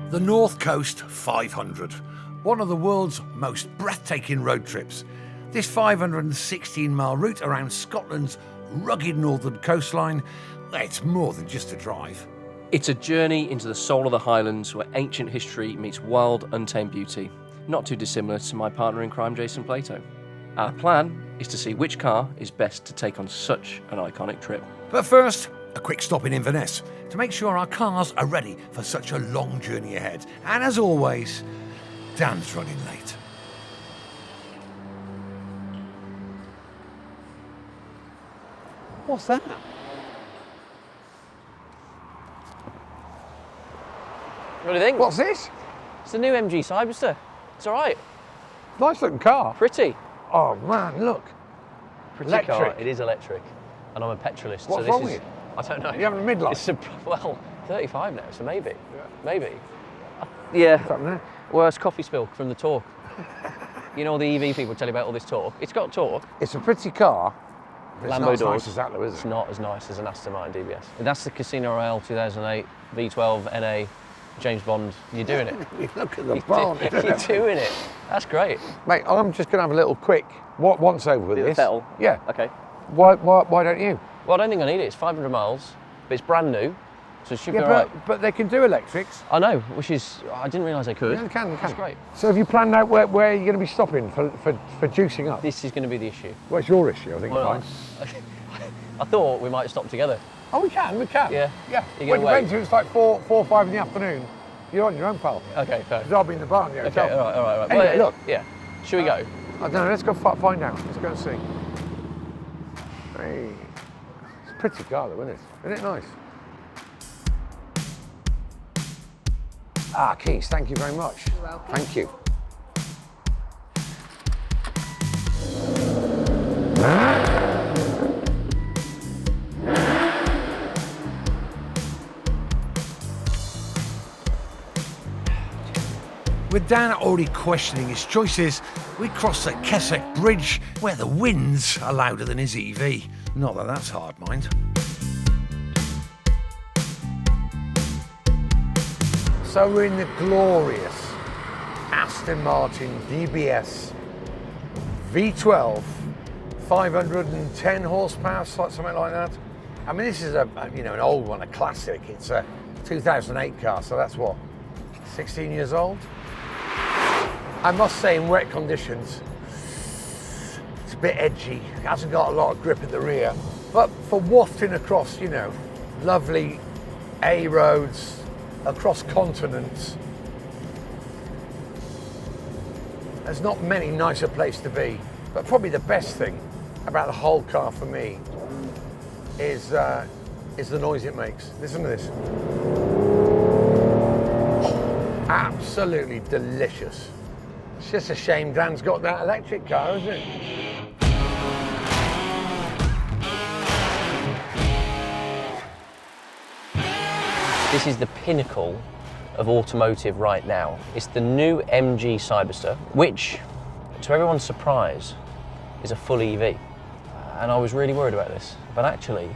The North Coast 500, one of the world's most breathtaking road trips. This 516-mile route around Scotland's rugged northern coastline, it's more than just a drive. It's a journey into the soul of the Highlands where ancient history meets wild, untamed beauty. Not too dissimilar to my partner in crime, Jason Plato. Our plan is to see which car is best to take on such an iconic trip. But first, a quick stop in Inverness to make sure our cars are ready for such a long journey ahead. And as always, Dan's running late. What's that? What do you think? What's this? It's the new MG Cyberster. It's all right. Nice looking car. Pretty. Oh man, look. Pretty Electric. car. It is electric. And I'm a petrolist. What's so this wrong is, with you? I don't know. You having a midlife? It's well, 35 now, so maybe. Yeah. Maybe. Yeah. What's happening there? Worst coffee spill from the talk. You know, all the EV people tell you about all this talk. It's got talk. It's a pretty car. But it's Lambo not as doors. nice as that though, is It's it? not as nice as an Aston Martin DBS. That's the Casino Royale 2008 V12 NA James Bond. You're doing it. Look at the barn. You're doing it. That's great. Mate, I'm just going to have a little quick once over with The this. Vettel? Yeah. Okay. Why don't you? Well, I don't think I need it. It's 500 miles, but it's brand new, so it should be all right. but they can do electrics. I know, which is, I didn't realise they could. Yeah, they can. That's great. So have you planned out where you're going to be stopping for juicing up? This is going to be the issue. What's your issue? I think Well, it's fine. I thought we might stop together. Oh, we can. Yeah. Yeah. You're Well, gonna it depends if it's like 4 or 5 in the afternoon. You're on your own, pal. Okay, fair. Because I'll be in the barn. Yeah. Okay, all right. Anyway, Well, look. Yeah. Should we go? I don't know. Let's go find out. Let's go and see. Hey, it's a pretty car, though, isn't it? Isn't it nice? Ah, keys. Thank you very much. You're welcome. Thank you. With Dan already questioning his choices, we cross the Keswick Bridge, where the winds are louder than his EV. Not that that's hard, mind. So we're in the glorious Aston Martin DBS V12, 510 horsepower, something like that. I mean, this is an old one, a classic. It's a 2008 car, so that's what, 16 years old? I must say, in wet conditions, it's a bit edgy. It hasn't got a lot of grip at the rear. But for wafting across, lovely A roads, across continents, there's not many nicer place to be. But probably the best thing about the whole car for me is the noise it makes. Listen to this. Absolutely delicious. It's just a shame Dan's got that electric car, isn't it? This is the pinnacle of automotive right now. It's the new MG Cyberster, which, to everyone's surprise, is a full EV. And I was really worried about this, but actually,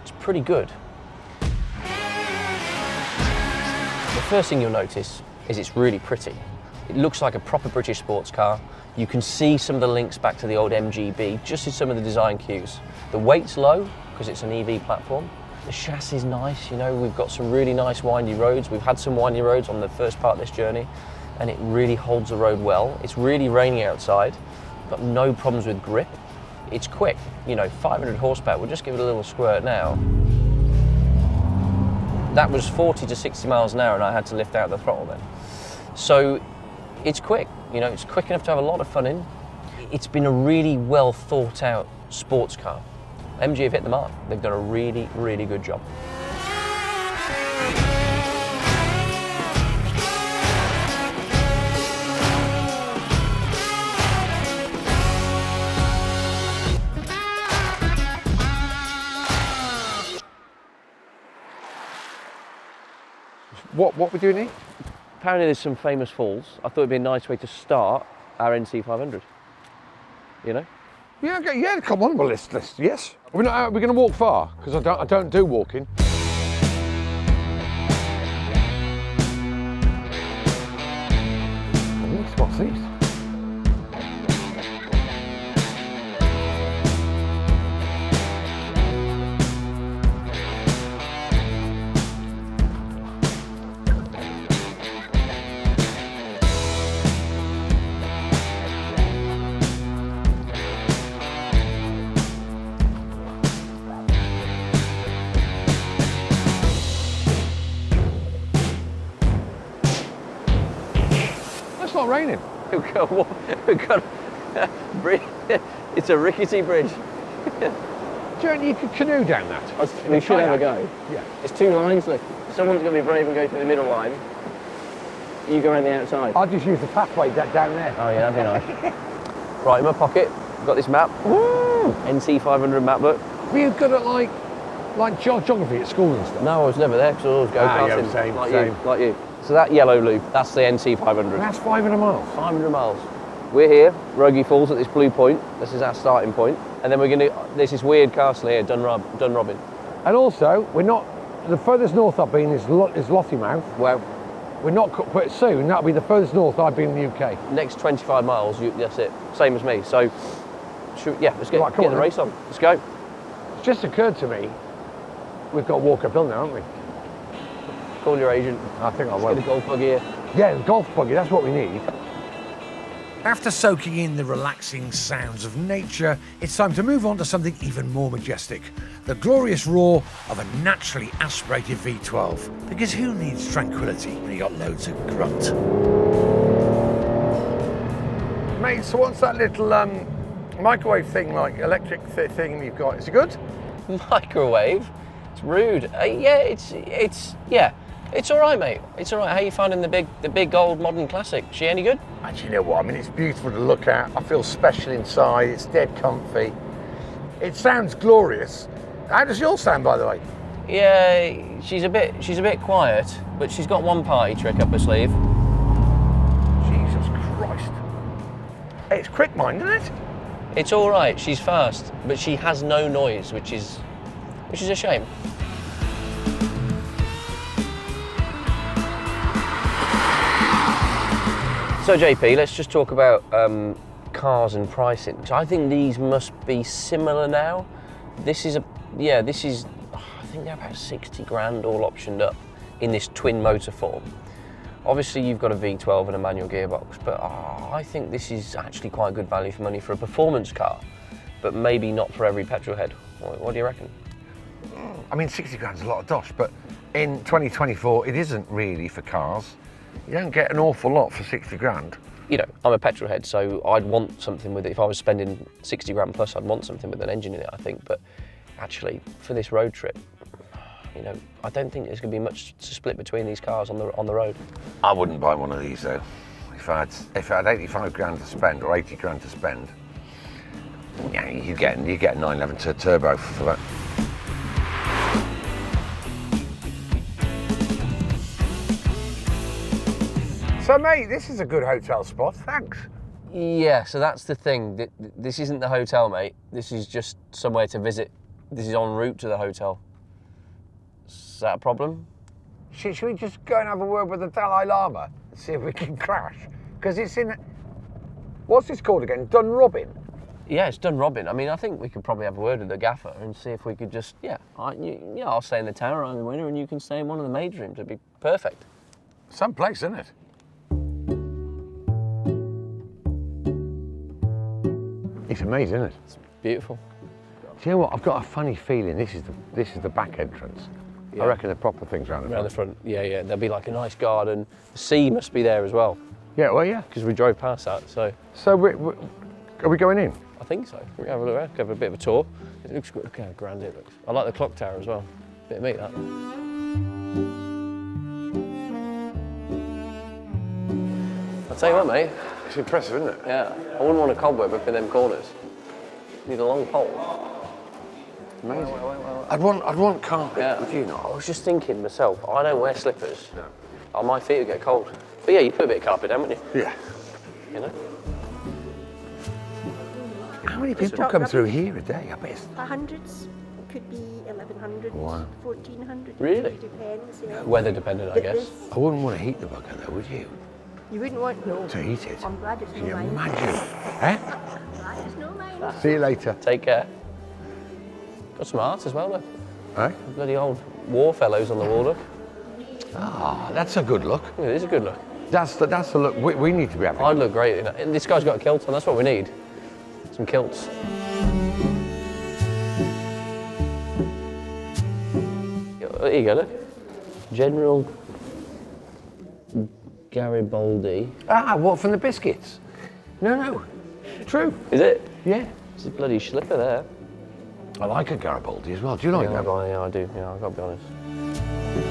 it's pretty good. The first thing you'll notice is it's really pretty. It looks like a proper British sports car. You can see some of the links back to the old MGB, just in some of the design cues. The weight's low, because it's an EV platform. The chassis is nice, we've got some really nice windy roads. We've had some windy roads on the first part of this journey, and it really holds the road well. It's really raining outside, got no problems with grip. It's quick, 500 horsepower. We'll just give it a little squirt now. That was 40 to 60 miles an hour, and I had to lift out the throttle then. So it's quick, it's quick enough to have a lot of fun in. It's been a really well thought out sports car. MG have hit the mark. They've done a really, really good job. What we're doing here? Apparently there's some famous falls. I thought it'd be a nice way to start our NC500. Yeah, okay, yeah, come on, well, let's yes. We're going to walk far, because I don't do walking. What's this? It's not raining. We've got bridge. It's a rickety bridge. Do you reckon you could canoe down that? We should have a go. Yeah. It's two lines, look. Someone's going to be brave and go through the middle line. You go around the outside. I'll just use the pathway down there. Oh yeah, that'd be nice. Right, in my pocket, I've got this map. Woo! NC500 map, look. Were you good at like geography at school and stuff? No, I was never there because I always go karting. Yeah, same, like same. you, like you. So that yellow loop, that's the NC500. That's 500 miles. 500 miles. We're here, Rogie Falls at this blue point. This is our starting point. And then we're going to, there's this weird castle here, Dunrobin. And also, we're not, the furthest north I've been is Lothymouth. Well, We're not, but soon that'll be the furthest north I've been in the UK. next 25 miles, that's it. Same as me. So, let's get, Right, come get on the then. race on. Let's go. It's just occurred to me, we've got to walk uphill now, haven't we? Call your agent. I think I Get will. a golf buggy here. Yeah, the golf buggy, that's what we need. After soaking in the relaxing sounds of nature, it's time to move on to something even more majestic. The glorious roar of a naturally aspirated V12. Because who needs tranquility when you got loads of grunt? Mate, so what's that little microwave thing, like electric thing you've got? Is it good? Microwave? It's rude. It's all right, mate. It's all right. How you finding the big old modern classic? She any good? Actually, you know what? I mean, it's beautiful to look at. I feel special inside. It's dead comfy. It sounds glorious. How does yours sound, by the way? Yeah, she's a bit quiet, but she's got one party trick up her sleeve. Jesus Christ. It's quick mind, isn't it? It's all right. She's fast, but she has no noise, which is a shame. So JP, let's just talk about cars and pricing. So I think these must be similar now. I think they're about 60 grand all optioned up in this twin motor form. Obviously you've got a V12 and a manual gearbox, but I think this is actually quite good value for money for a performance car, but maybe not for every petrol head. What do you reckon? I mean, 60 grand's a lot of dosh, but in 2024, it isn't really for cars. You don't get an awful lot for 60 grand. You know, I'm a petrol head, so I'd want something with it. If I was spending 60 grand plus, I'd want something with an engine in it, I think. But actually, for this road trip, you know, I don't think there's going to be much to split between these cars on the road. I wouldn't buy one of these though. If I had 85 grand to spend or 80 grand to spend, yeah, you get a 911 turbo for that. So mate, this is a good hotel spot, thanks. Yeah, so that's the thing. This isn't the hotel, mate. This is just somewhere to visit. This is en route to the hotel. Is that a problem? Should we just go and have a word with the Dalai Lama and see if we can crash? Because it's in, what's this called again? Dunrobin? Yeah, it's Dunrobin. I mean, I think we could probably have a word with the gaffer and see if we could just, I'll stay in the tower I'm the winner and you can stay in one of the maid rooms. It'd be perfect. Some place, isn't it? It's amazing, isn't it? It's beautiful. Do you know what? I've got a funny feeling this is the back entrance. Yeah. I reckon the proper things around the Around front. the front, yeah. There'll be like a nice garden. The sea must be there as well, Yeah, well, yeah. because we drove past that, so. So are we going in? I think so. We can have a look around, have a bit of a tour. It looks good. Look how grand it looks. I like the clock tower as well. Bit of meat, that. I'll tell you what, mate. It's impressive, isn't it? Yeah, I wouldn't want a cobweb up in them corners. Need a long pole. Amazing. I'd want carpet. Yeah. Would you I not? was just thinking myself, I don't wear slippers. No. Oh, my feet would get cold. But yeah, you put a bit of carpet down, wouldn't you? Yeah. You know? How many people come through here a day? I bet it's... Hundreds, could be 1,100, Wow. 1,400. Really? It depends, yeah. Weather dependent, I guess. I wouldn't want to heat the bugger though, would you? You wouldn't want no. To eat it? I'm glad it's Can no you mine. imagine? Eh? Glad it's no mine. See you later. Take care. Got some art as well, look. Eh? Bloody old war fellows on the wall, look. Ah, that's a good look. Yeah, it is a good look. That's the look we need to be having. I'd look great in it. This guy's got a kilt on, that's what we need. Some kilts. Here you go, look. General Garibaldi. Ah, what, from the biscuits? No. True. Is it? Yeah. It's a bloody slipper there. I like a Garibaldi as well. Do you like that? Yeah, I do. Yeah, I've got to be honest.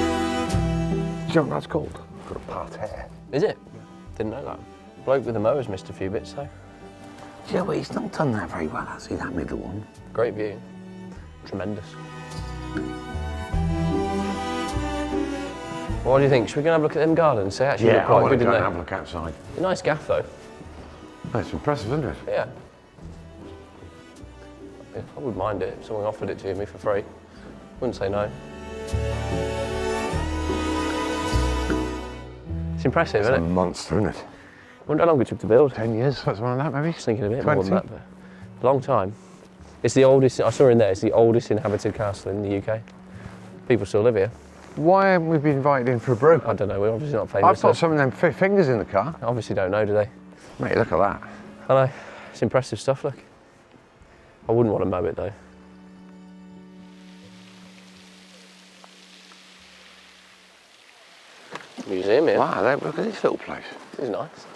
Do you know what that's called? For a parterre. Is it? Didn't know that. Bloke with the mower's missed a few bits though. Yeah, but he's not done that very well, has he, that middle one? Great view. Tremendous. What do you think? Should we go and have a look at them gardens? They actually look I quite want good, to go didn't and they? have a look outside. A nice gaff though. That's impressive, isn't it? Yeah. I wouldn't mind it if someone offered it to me for free. Wouldn't say no. It's impressive, It's isn't a it? monster, isn't it? I wonder how long it took to build. 10 years, something like that, maybe? I was thinking a bit 20? more than that, but a long time. It's the oldest, I saw in there, it's the oldest inhabited castle in the UK. People still live here. Why haven't we been invited in for a brew? I don't know, we're obviously not famous. I've got so- some of them fingers in the car. Obviously don't know, do they? Mate, look at that. I know, it's impressive stuff, look. I wouldn't want to mow it though. Museum here. Wow, look at this little place. It's nice.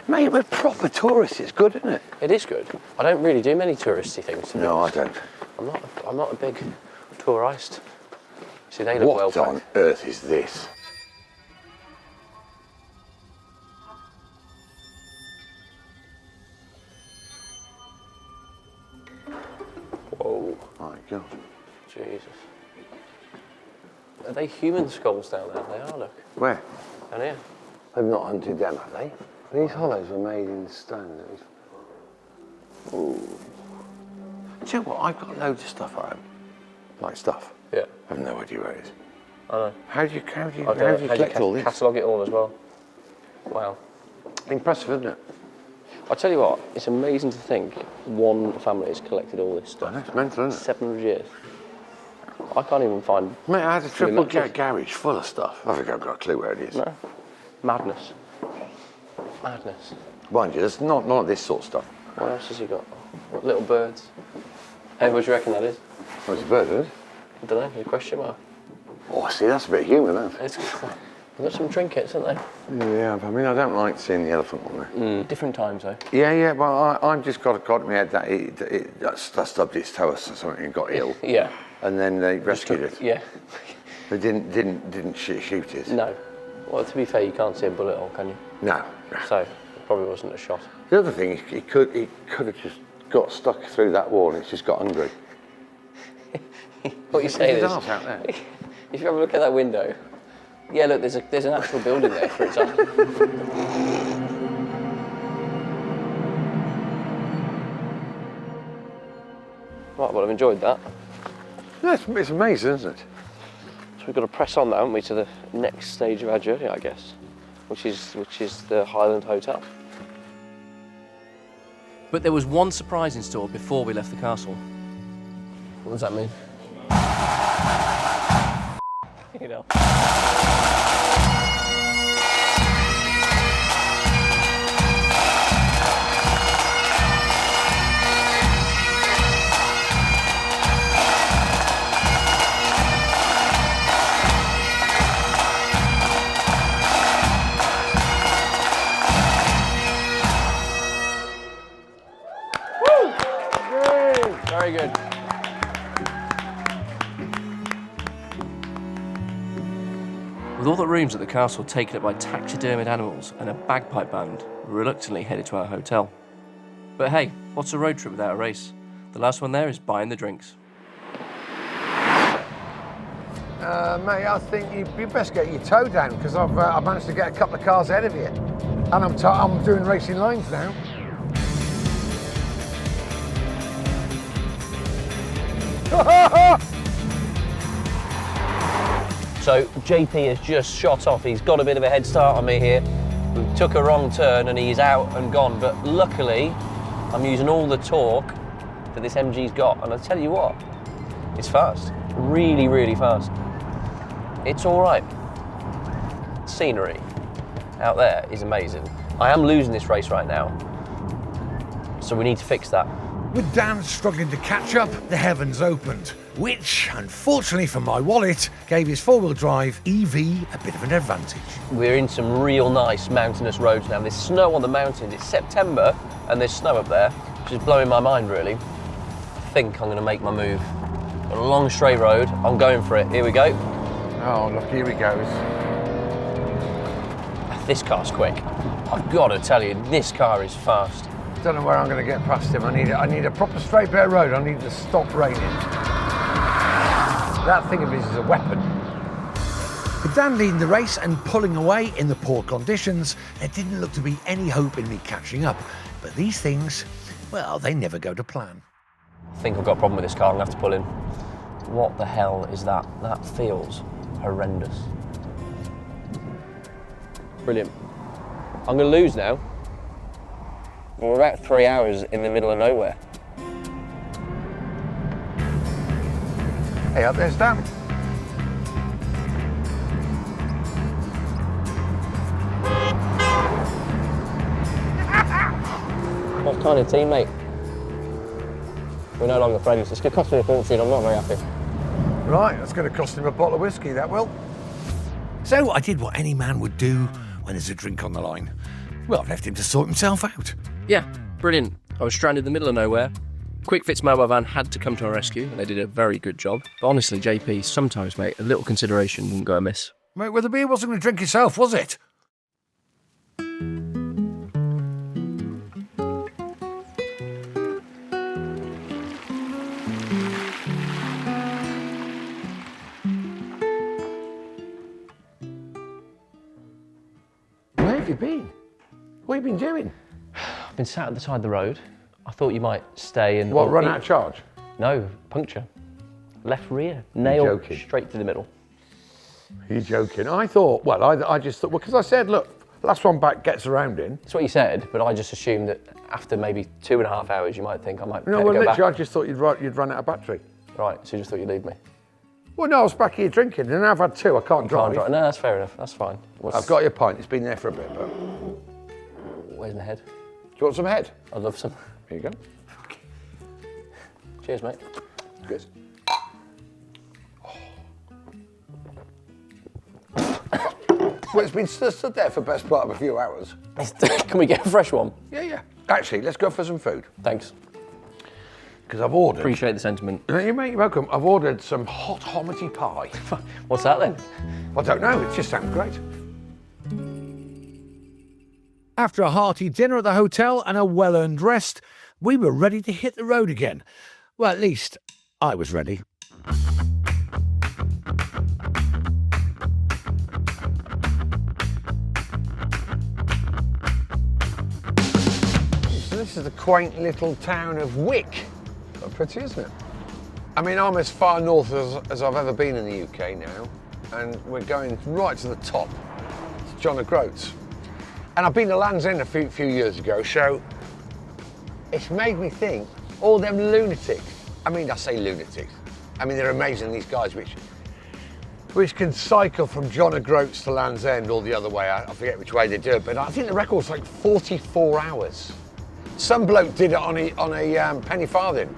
Mate, we're proper tourists. It's good, isn't it? It is good. I don't really do many touristy things. To be No, I honest. don't. I'm not a big tourist. See, they look well What on packed. earth is this? Whoa, My God. Jesus. Are they human skulls down there? They are, look. Where? Down here. They've not hunted them, have they? These hollows were made in stone. Ooh. Do you know what? I've got loads of stuff at home. Like stuff. Yeah. I have no idea where it is. I know. How do you How do you collect all this? catalogue it all as well? Wow. Impressive, isn't it? I'll tell you what, it's amazing to think one family has collected all this I stuff. know, it's mental, isn't it? 700 years. I can't even find... Mate, I had a triple matches. garage full of stuff. I think I've got a clue where it is. No. Madness. Madness. Mind you, there's not this sort of stuff. What else has he got? What, little birds. Hey, what do you reckon that is? Oh, it's a bird, is it? I don't know, a question mark. Oh, see, that's a bit human, isn't it? It's, they've got some trinkets, haven't they? Yeah, I mean, I don't like seeing the elephant on there. Different times, though. Yeah, well, I've just got in my head that that stubbed its toe or something and got ill. Yeah. And then they rescued it. Yeah. They didn't shoot it. No. Well, to be fair, you can't see a bullet hole, can you? No. So, it probably wasn't a shot. The other thing, he could have just got stuck through that wall and it's just got hungry. What you're saying is, There's out there. if you have a look at that window, yeah, look, there's an actual building there, for example. Right, well, I've enjoyed that. Yeah, it's amazing, isn't it? So we've got to press on now, haven't we, to the next stage of our journey, I guess, which is the Highland Hotel. But there was one surprise in store before we left the castle. What does that mean? You know. Very good. With all the rooms at the castle taken up by taxidermied animals and a bagpipe band, we reluctantly headed to our hotel. But hey, what's a road trip without a race? The last one there is buying the drinks. Mate, I think you best get your toe down because I've managed to get a couple of cars ahead of you. And I'm doing racing lines now. So JP has just shot off. He's got a bit of a head start on me here. We took a wrong turn and he's out and gone. But luckily, I'm using all the torque that this MG's got. And I'll tell you what, it's fast. Really, really fast. It's all right. Scenery out there is amazing. I am losing this race right now, so we need to fix that. With Dan struggling to catch up, the heavens opened, which, unfortunately for my wallet, gave his four-wheel drive EV a bit of an advantage. We're in some real nice mountainous roads now. There's snow on the mountains. It's September and there's snow up there, which is blowing my mind really. I think I'm going to make my move. A long straight road, I'm going for it. Here we go. Oh, look, here he goes. This car's quick. I've got to tell you, this car is fast. Don't know where I'm going to get past him. I need a proper straight bit road. I need to stop raining. That thing of his is a weapon. With Dan leading the race and pulling away in the poor conditions, there didn't look to be any hope in me catching up. But these things, well, they never go to plan. I think I've got a problem with this car. I'm going to have to pull in. What the hell is that? That feels horrendous. Brilliant. I'm going to lose now. We're about 3 hours in the middle of nowhere. Hey, up there's Dan. What kind of teammate? We're no longer friends. It's going to cost me a fortune. I'm not very happy. Right, that's going to cost him a bottle of whiskey, that will. So I did what any man would do when there's a drink on the line. Well, I've left him to sort himself out. Yeah, brilliant. I was stranded in the middle of nowhere. Quick Fit's mobile van had to come to our rescue, and they did a very good job. But honestly, JP, sometimes, mate, a little consideration wouldn't go amiss. Mate, well, the beer wasn't going to drink itself, was it? Where have you been? What have you been doing? I've been sat at the side of the road. I thought you might stay and... What, run out of charge? No, puncture. Left rear, nail joking. straight to the middle. You're joking. I thought, well, I just thought, well, because I said, look, last one back gets around in. That's what you said, but I just assumed that after maybe 2.5 hours, you might think I might No, go well, back. literally, I just thought you'd run out of battery. Right, so you just thought you'd leave me. Well, no, I was back here drinking, and now I've had two. I can't drive. Can't drive. No, that's fair enough. That's fine. I've got your pint. It's been there for a bit, but... Where's my head? Do you want some head? I'd love some. Here you go. Cheers, mate. Good. Well, it's been stood there for the best part of a few hours. Can we get a fresh one? Yeah. Actually, let's go for some food. Thanks. Because I've ordered... Appreciate the sentiment. You're welcome. I've ordered some hot hominy pie. What's that then? I don't know. It just sounds great. After a hearty dinner at the hotel and a well-earned rest, we were ready to hit the road again. Well, at least I was ready. So this is the quaint little town of Wick. Pretty, isn't it? I mean, I'm as far north as I've ever been in the UK now, and we're going right to the top, to John O'Groats. And I've been to Land's End a few years ago, so it's made me think, all them lunatics, I mean, I say lunatics, I mean, they're amazing, these guys which can cycle from John O'Groats to Land's End or the other way. I forget which way they do it, but I think the record's like 44 hours. Some bloke did it on a penny farthing.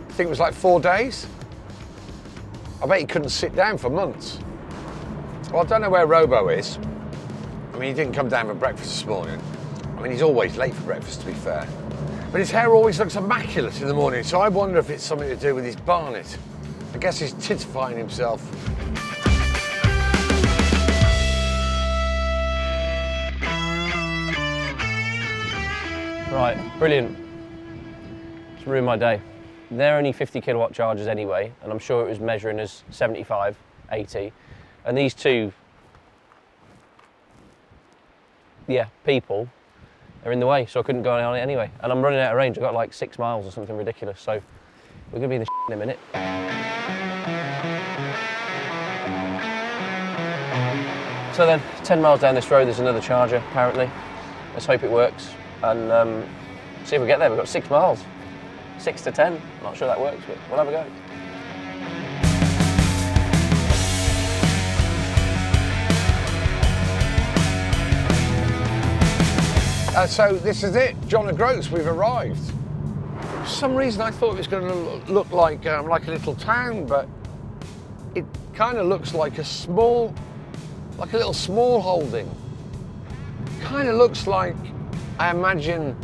I think it was like 4 days. I bet he couldn't sit down for months. Well, I don't know where Robo is. I mean, he didn't come down for breakfast this morning. I mean, he's always late for breakfast, to be fair. But his hair always looks immaculate in the morning, so I wonder if it's something to do with his barnet. I guess he's titifying himself. Right, brilliant. It's ruined my day. They're only 50 kilowatt chargers anyway, and I'm sure it was measuring as 75, 80. And these two, people are in the way, so I couldn't go on it anyway. And I'm running out of range. I've got like 6 miles or something ridiculous, so we're gonna be in the in a minute. So then, 10 miles down this road, there's another charger, apparently. Let's hope it works, and see if we get there. We've got 6 miles. 6 to 10. Not sure that works, but we'll have a go. So this is it, John O'Groats, we've arrived. For some reason I thought it was going to look like a little town, but it kind of looks like a little small holding. Kind of looks like, I imagine,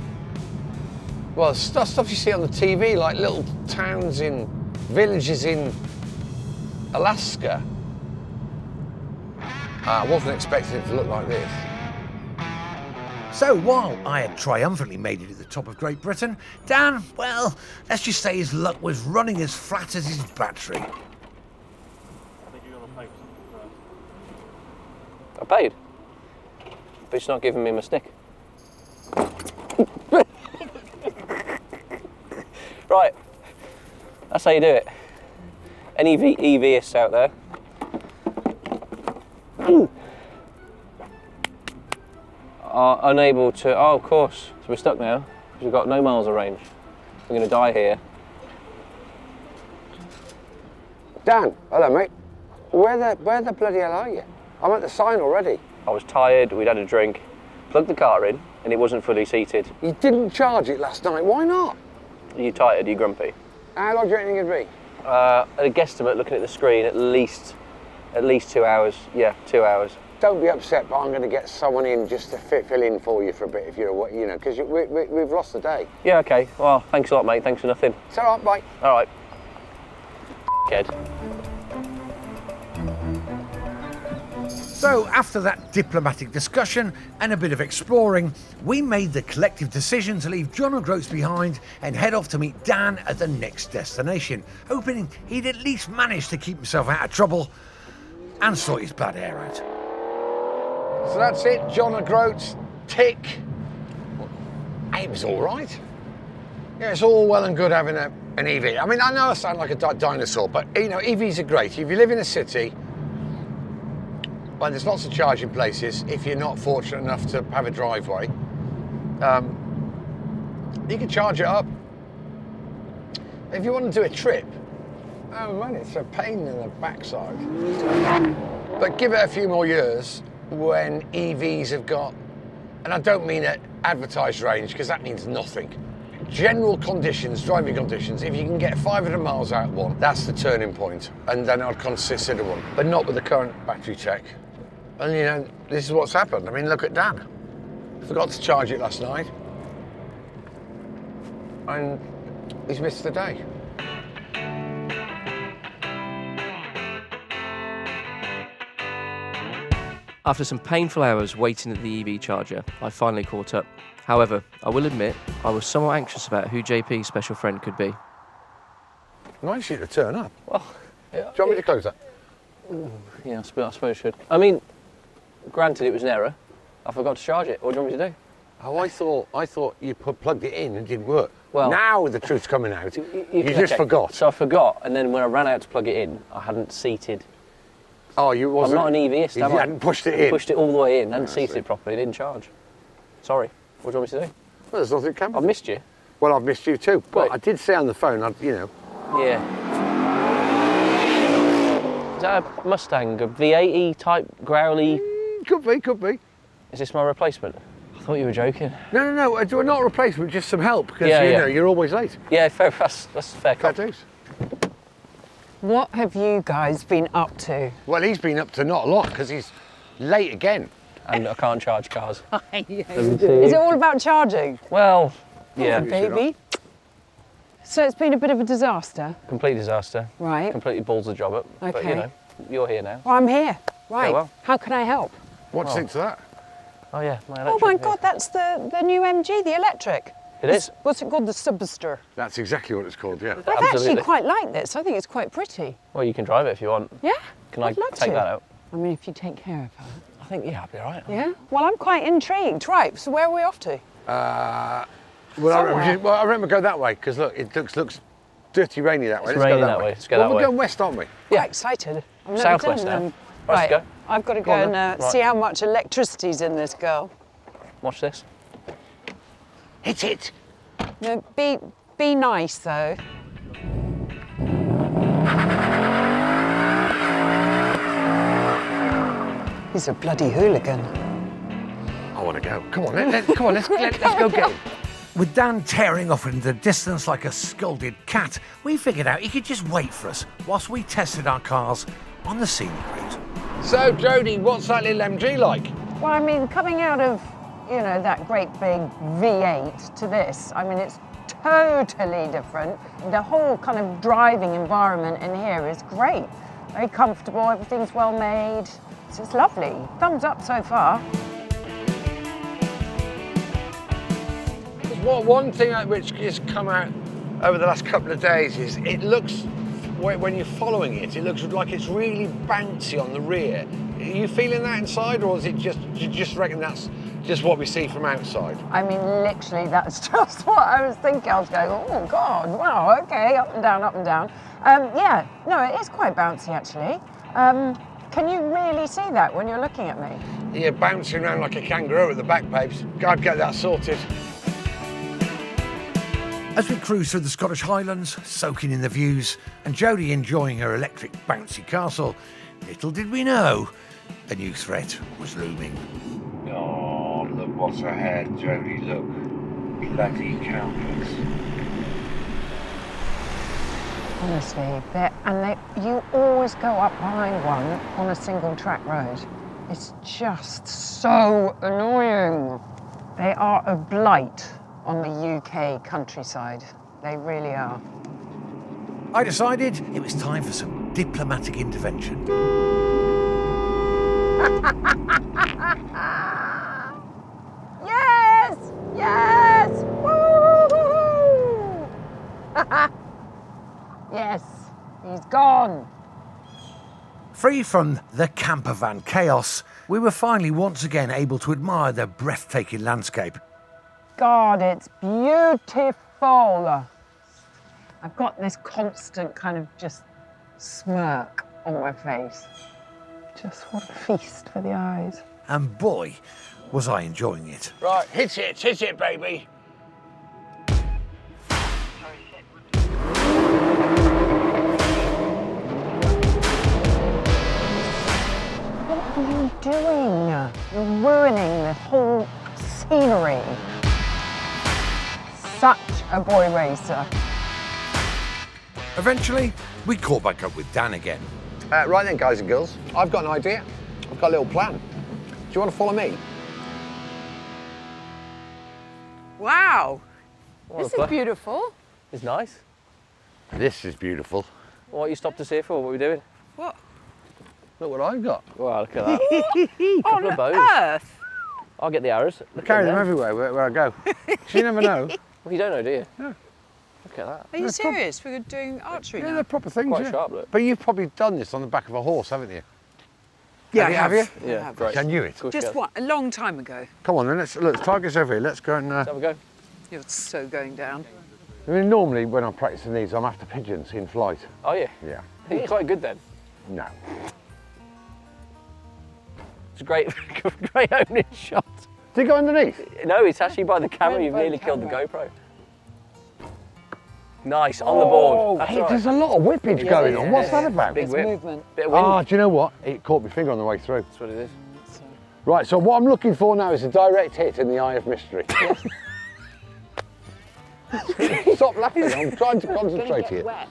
well, stuff you see on the TV, like little towns in villages in Alaska. I wasn't expecting it to look like this. So while I had triumphantly made it at the top of Great Britain, Dan, well, let's just say his luck was running as flat as his battery. I paid. But it's not giving me my stick. Right, that's how you do it. Any EVists out there? Are unable to, oh of course, so we're stuck now, because we've got no miles of range. We're going to die here. Dan, hello mate. Where the bloody hell are you? I'm at the sign already. I was tired, we'd had a drink, plugged the car in, and it wasn't fully seated. You didn't charge it last night, why not? Are you tired? Are you grumpy? How long do you reckon it could be? At a guesstimate, looking at the screen, at least 2 hours. Yeah, 2 hours. Don't be upset, but I'm going to get someone in just to fill in for you for a bit if you're, you know, because we've lost the day. Yeah, okay. Well, thanks a lot, mate. Thanks for nothing. It's all right, bye. All right. Kid. So after that diplomatic discussion and a bit of exploring, we made the collective decision to leave John O'Groats behind and head off to meet Dan at the next destination, hoping he'd at least manage to keep himself out of trouble and sort his bad hair out. So that's it, John O'Groats, tick. Abe's all right. Yeah, it's all well and good having an EV. I mean, I know I sound like a dinosaur, but you know, EVs are great. If you live in a city, well, there's lots of charging places. If you're not fortunate enough to have a driveway, you can charge it up. If you want to do a trip, oh man, it's a pain in the backside. But give it a few more years when EVs have got, and I don't mean at advertised range because that means nothing. General conditions, driving conditions, if you can get 500 miles out of one, that's the turning point, and then I'd consider one, but not with the current battery tech. And you know, this is what's happened. I mean, look at Dan. Forgot to charge it last night, and he's missed the day. After some painful hours waiting at the EV charger, I finally caught up. However, I will admit, I was somewhat anxious about who JP's special friend could be. Nice of you to turn up. Well, yeah. Do you want me to close that? Yeah, I suppose I should. I mean, granted it was an error. I forgot to charge it. What do you want me to do? Oh, I thought you plugged it in and it didn't work. Well, now the truth's coming out. You just okay. forgot. So I forgot, and then when I ran out to plug it in, I hadn't seated. Oh, you wasn't. I'm not an EVist, am I? You hadn't pushed it in. Pushed it all the way in, hadn't seated it properly, didn't charge. Sorry. What do you want me to do? Well, there's nothing coming. I've missed you. Well, I've missed you too. But Wait. I did say on the phone, you know. Yeah. Is that a Mustang, a V80 type, growly? Could be. Is this my replacement? I thought you were joking. No, not a replacement, just some help, because Yeah, you yeah. know, you're always late. Yeah, fair. That's fair. Fair Cop. dues. What have you guys been up to? Well, he's been up to not a lot, because he's late again. And I can't charge cars. Is it all about charging? Well, yeah. Baby. So it's been a bit of a disaster. Complete disaster. Right. Completely balls the job up. But Okay. you know, you're here now. Well, I'm here. Right. well. How can I help? What do you think to that? Oh yeah, my Oh electric. my yeah. God, that's the new MG, the electric. It is. What's it called? The Subster. That's exactly what it's called, yeah. I actually Absolutely. quite like this. I think it's quite pretty. Well, you can drive it if you want. Yeah? Can I I'd love take to. that out? I mean, if you take care of her. I think, yeah, I'll be all right. Yeah? Well, I'm quite intrigued. Right, so where are we off to? Well, Somewhere. I remember go that way, because look, it looks dirty rainy that way. It's Let's go raining that that way. way. Let's go Well, that we're way. going west, aren't we? Quite excited. I've never Southwest done, now. Right, let's go. I've got to Go go on and then. Right. see how much electricity's in this girl. Watch this. Hit it. No, be nice though. He's a bloody hooligan. I want to go. Come on, let's go get him. With Dan tearing off into the distance like a scolded cat, we figured out he could just wait for us whilst we tested our cars on the Scenic Route. So, Jodie, what's that little MG like? Well, I mean, coming out of, you know, that great big V8 to this, I mean, it's totally different. The whole kind of driving environment in here is great. Very comfortable, everything's well made. It's just lovely. Thumbs up so far. One thing which has come out over the last couple of days is it looks, when you're following it, it looks like it's really bouncy on the rear. Are you feeling that inside, or is it just, you just reckon that's just what we see from outside? I mean, literally, that's just what I was thinking. I was going, oh God, wow, okay, up and down, up and down. Yeah, no, it is quite bouncy actually. Can you really see that when you're looking at me? You're bouncing around like a kangaroo at the back, babes. I'd get that sorted. As we cruise through the Scottish Highlands, soaking in the views, and Jodie enjoying her electric bouncy castle, little did we know a new threat was looming. Oh, look what's ahead, Jodie, look. Bloody campers. Honestly, you always go up behind one on a single track road. It's just so annoying. They are a blight on the UK countryside. They really are. I decided it was time for some diplomatic intervention. Yes! Yes! Woo! Yes, he's gone. Free from the camper van chaos, we were finally once again able to admire the breathtaking landscape. God, it's beautiful. I've got this constant kind of just smirk on my face. Just what a feast for the eyes. And boy, was I enjoying it. Right, hit it, baby. What are you doing? You're ruining the whole scenery. Such a boy racer. Eventually, we caught back up with Dan again. Right then, guys and girls, I've got an idea. I've got a little plan. Do you want to follow me? Wow, What this a is beautiful. It's nice. This is beautiful. What you stopped us here for? What are we doing? What Look what I've got. Wow, look at that. Couple of bows. earth? I'll get the arrows. I carry them everywhere where I go. You never know. Well, you don't know, do you? No. Look at that. Are you serious? We're doing archery Yeah, now? they're proper things, Quite yeah. sharp, look. But you've probably done this on the back of a horse, haven't you? Yeah, Have you? Yeah, great. Can you it? Of course Just you have. what? A long time ago. Come on then, look, Tiger's over here. Let's go and... Let's have a go. You're so going down. I mean, normally when I'm practicing these, I'm after pigeons in flight. Oh, yeah. Yeah. You're quite good then. No. It's a great, great opening shot. Did it go underneath? No, it's actually by the camera. Went You've by the nearly killed the camera. GoPro. Nice, on the board. That's Hey, right. there's a lot of whippage going on. What's that about? Big It's whip. movement. Bit of wind. Ah, do you know what? It caught my finger on the way through. That's what it is. Right, so what I'm looking for now is a direct hit in the eye of mystery. Stop laughing, I'm trying to concentrate here. That's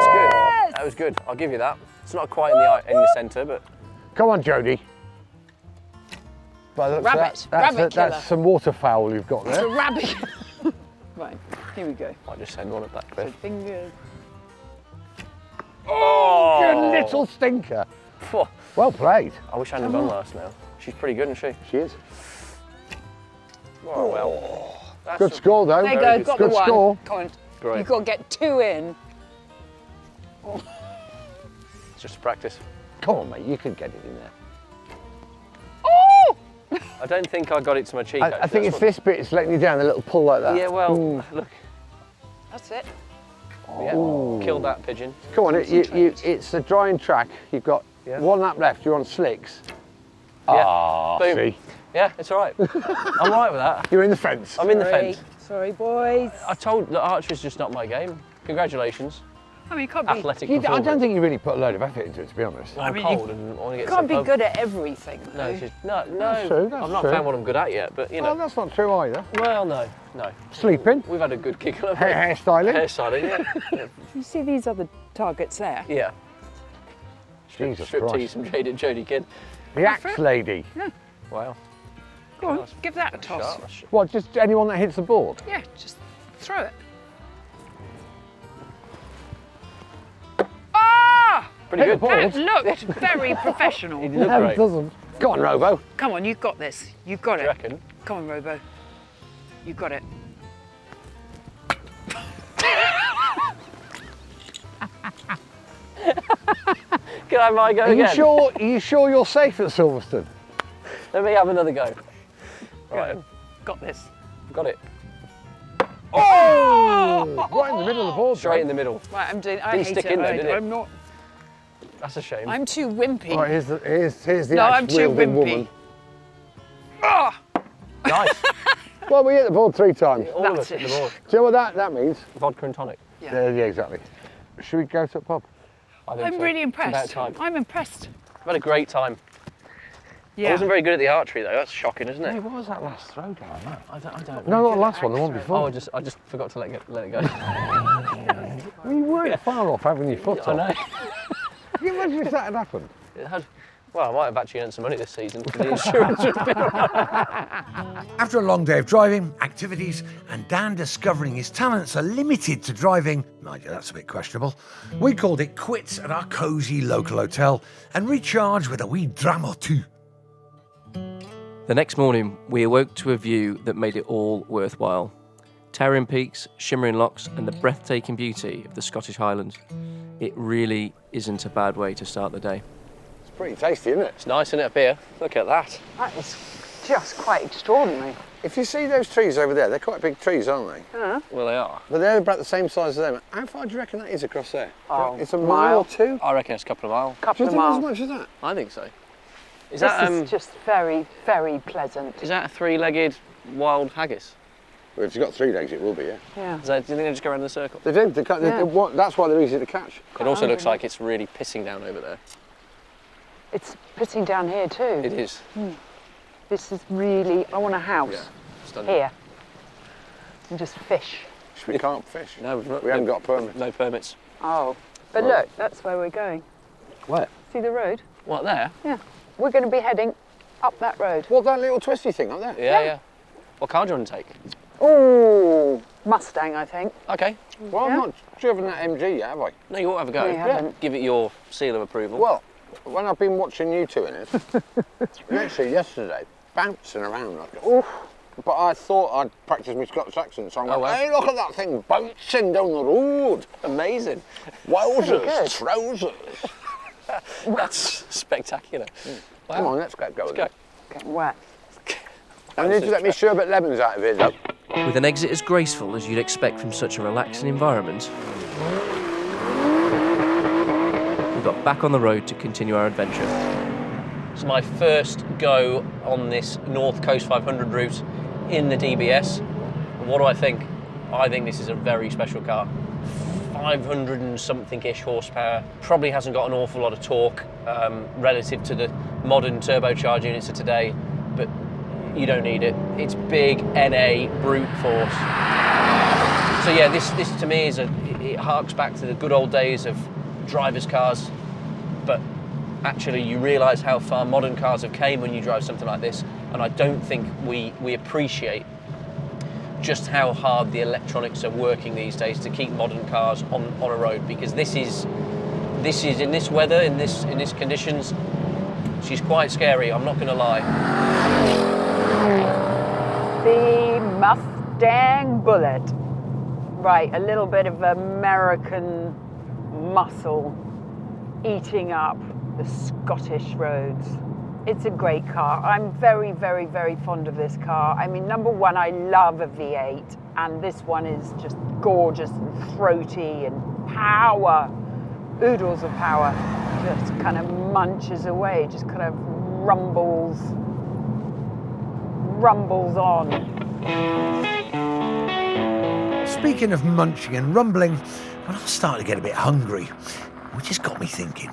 good. That was good. I'll give you that. It's not quite in the centre, but Come on, Jodie. By the looks of Rabbit. that, Rabbit killer. that's some waterfowl you've got It's there. a rabbit. Right, here we go. I'll just send one up that cliff. Fingers. Oh! You little stinker. Phew. Well played. I wish I hadn't done last now. She's pretty good, isn't she? She is. Oh, well. That's Good score, though. There you Very go, good. got Good the one. score. Come on. Great. You've got to get 2 in. It's just practice. Come on, mate, you can get it in there. Oh! I don't think I got it to my cheek. I actually. think That's if this bit's letting you down, a little pull like that. what- Yeah, well, look. That's it. Yeah, killed that pigeon. Come on, it's a drying track. You've got 1 lap left. You're on slicks. Yeah. Boom. See? Yeah, it's all right. I'm all right with that. You're in the fence. I'm in the fence. Sorry, boys. I told that archery's just not my game. Congratulations. I mean, you can't be, Athletic I performance. don't think you really put a load of effort into it, to be honest. I'm cold and I want to get can't be some good at everything. No, though. it's just, no. That's true, that's I've not true. found what I'm good at yet, but you know. Well, that's not true either. Well, no. Sleeping. We've had a good giggle, haven't we? Hairstyling. Hairstyling, yeah. You see these other targets there? Yeah. Jesus Striptease Christ. from Jodie Kidd. The axe lady. Wow. Go on, Nice. give that a toss. Sharp. What, just anyone that hits the board? Yeah, just throw it. Ah! Pretty good. That looked very professional. You look No, great. it doesn't. Go on, Robo. Come on, you've got this. You've got Do it. you reckon? Come on, Robo. You've got it. Can I have my go Are again? you sure you're safe at Silverstone? Let me have another go. Right, Got this. got it. Oh! Right in the middle of the board. Straight in the middle. Right, I'm doing. I Didn't hate stick it. in though, did it? I'm not. That's a shame. I'm too wimpy. Right, here's the No, axe I'm too wielding wimpy. woman. Ah! Nice. Well, we hit the board 3 times. All of That's us hit it. the board. Do you know what that means? Vodka and tonic. Yeah. Yeah, exactly. Should we go to a pub? I think I'm so. really It's about impressed. time. I'm impressed. I've had a great time. I Yeah. wasn't very good at the archery though. That's shocking, isn't Hey, it? what was that last throw down there? I don't. No, not the last one, the one before. Oh, I just forgot to let it go. Well, you weren't far off having your foot I on. know. Can you imagine if that had happened? It had, well, I might have actually earned some money this season. The insurance was a bit After a long day of driving, activities, and Dan discovering his talents are limited to driving, mind you, that's a bit questionable, we called it quits at our cosy local hotel and recharged with a wee dram or two. The next morning, we awoke to a view that made it all worthwhile. Towering peaks, shimmering lochs, and the breathtaking beauty of the Scottish Highlands. It really isn't a bad way to start the day. It's pretty tasty, isn't it? It's nice, isn't it, up here? Look at that. That is just quite extraordinary. If you see those trees over there, they're quite big trees, aren't they? Well, they are. But they're about the same size as them. How far do you reckon that is across there? Oh, It's a mile. mile or 2? I reckon it's a couple of miles. Do Couple you of think miles. as much as that? I think so. Is This that is just very, very pleasant. is that a 3-legged wild haggis? Well, if you've got 3 legs, it will be, yeah. Yeah. Do you think they just go around in a circle? They do. Yeah. That's why they're easy to catch. It also looks like it's really pissing down over there. It's pissing down here too. It is. This is really. I want a house Stunning. here and just fish. We can't fish. No, We haven't got permits. No permits. Oh, but look, that's where we're going. Where? See the road? What, there? Yeah. We're going to be heading up that road. What, that little twisty thing up there? Yeah. What car do you want to take? Oh, Mustang, I think. Okay. Well, Yeah. I've not driven that MG yet, have I? No, you won't have a go. No, you haven't. Give it your seal of approval. Well, when I've been watching you two in it, literally yesterday, bouncing around like oof. But I thought I'd practice my Scottish accent, so I'm Oh, like, well. hey, look at that thing bouncing down the road. Amazing. Wowzers, good. trousers. That's spectacular. Wow. Come on, let's get going. Let's Getting wet. I need to let me sherbet lemons out of here, though. With an exit as graceful as you'd expect from such a relaxing environment, we got back on the road to continue our adventure. It's my first go on this North Coast 500 route in the DBS. And what do I think? I think this is a very special car. 500 and something-ish horsepower. Probably hasn't got an awful lot of torque relative to the modern turbocharged units of today, but you don't need it. It's big NA brute force. So yeah, this to me is it harks back to the good old days of drivers' cars, but actually you realise how far modern cars have came when you drive something like this, and I don't think we appreciate just how hard the electronics are working these days to keep modern cars on a road, because this is in this weather, in this conditions, she's quite scary, I'm not going to lie. The Mustang Bullet. Right, a little bit of American muscle eating up the Scottish roads. It's a great car. I'm very, very, very fond of this car. I mean, number one, I love a V8. and this one is just gorgeous and throaty and power, oodles of power, just kind of munches away, just kind of rumbles on. Speaking of munching and rumbling, well, I'm starting to get a bit hungry, which has got me thinking.